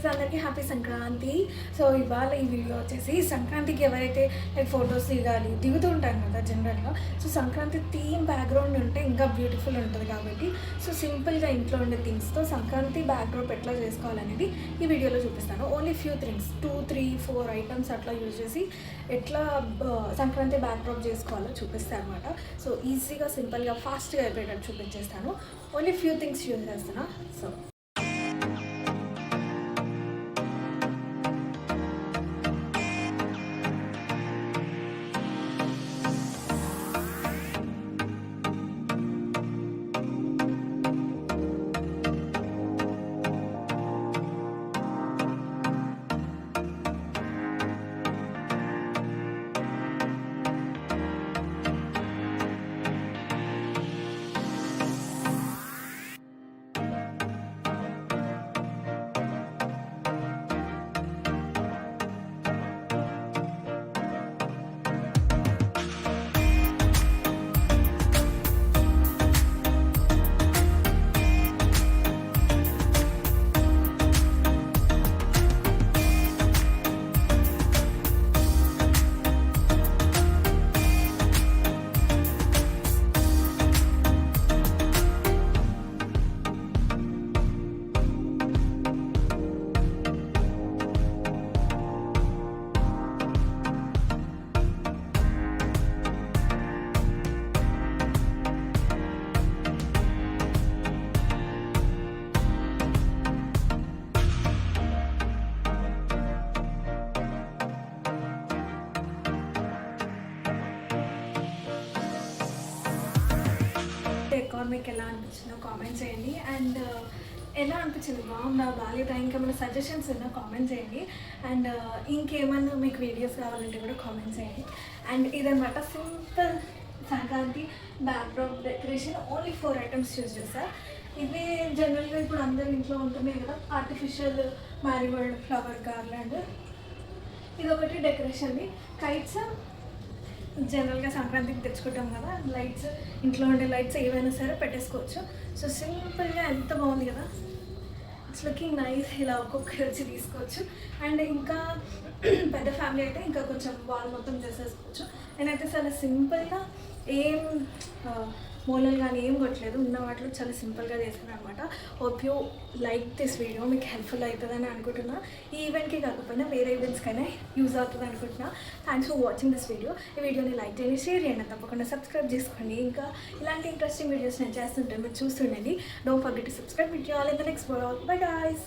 Guys, అందరికీ happy Sankranti. So ఇవాళ ఈ వీడియో వచ్చేసి సంక్రాంతికి ఎవరైతే లైక్ ఫొటోస్ దిగుతూ ఉంటారు కదా జనరల్గా. సో సంక్రాంతి థీమ్ బ్యాక్గ్రౌండ్ ఉంటే ఇంకా బ్యూటిఫుల్ ఉంటుంది కాబట్టి సో సింపుల్గా ఇంట్లో ఉండే థింగ్స్తో సంక్రాంతి బ్యాక్డ్రాప్ ఎట్లా చేసుకోవాలనేది ఈ వీడియోలో చూపిస్తాను. ఓన్లీ ఫ్యూ థింగ్స్ 2, 3, 4 ఐటమ్స్ అట్లా యూజ్ చేసి ఎట్లా సంక్రాంతి బ్యాక్డ్రాప్ చేసుకోవాలో చూపిస్తాను అనమాట. సో ఈజీగా సింపుల్గా ఫాస్ట్గా అయిపోయేటట్టు చూపించేస్తాను. ఓన్లీ ఫ్యూ థింగ్స్ యూజ్ చేస్తున్నా. సో డెకార్ మీకు ఎలా అనిపించిందో కామెంట్ చేయండి. అండ్ ఎలా అనిపించింది, బాగుందా బాగాలేదా, ఇంకేమైనా సజెషన్స్ ఉన్నా కామెంట్ చేయండి. అండ్ ఇంకేమన్నా మీకు వీడియోస్ కావాలంటే కూడా కామెంట్ చేయండి. అండ్ ఇదనమాట simple Sankranti backdrop decoration. Only 4 items use చేస్తారు. ఇవి జనరల్గా ఇప్పుడు అందరి ఇంట్లో ఉంటున్నాయి కదా, ఆర్టిఫిషియల్ మ్యారీగోల్డ్ ఫ్లవర్ గార్లాండ్. ఇదొకటి డెకరేషన్ది. కైట్స్ జనరల్గా సంక్రాంతికి తెచ్చుకుంటాం కదా, లైట్స్ ఇంట్లో ఉండే లైట్స్ ఏవైనా సరే పెట్టేసుకోవచ్చు. సో సింపుల్గా ఎంత బాగుంది కదా, ఇట్స్ లుకింగ్ నైస్. ఇలా ఒక్కొక్కటి వచ్చి తీసుకోవచ్చు. అండ్ ఇంకా పెద్ద ఫ్యామిలీ అయితే ఇంకా కొంచెం వాల్ మొత్తం చేసేసుకోవచ్చు. నేనైతే చాలా సింపుల్గా ఏం మూలలు కానీ ఏం కొట్టలేదు, ఉన్న వాటిలో చాలా సింపుల్గా చేసాను అనమాట. Hope you like this video. మీకు హెల్ప్ఫుల్ అవుతుందని అనుకుంటున్నా. ఈ ఈవెంట్కి కాకపోయినా వేరే ఈవెంట్స్కైనా యూజ్ అవుతుంది అనుకుంటున్నా. Thanks for watching this video. ఈ వీడియోని లైక్ చేయండి, షేర్ చేయండి, తప్పకుండా సబ్స్క్రైబ్ చేసుకోండి. ఇంకా ఇలాంటి ఇంట్రెస్టింగ్ వీడియోస్ నేను చేస్తుంటే మీరు చూస్తుండండి. Don't forget to subscribe. With you all in the next vlog. Bye guys.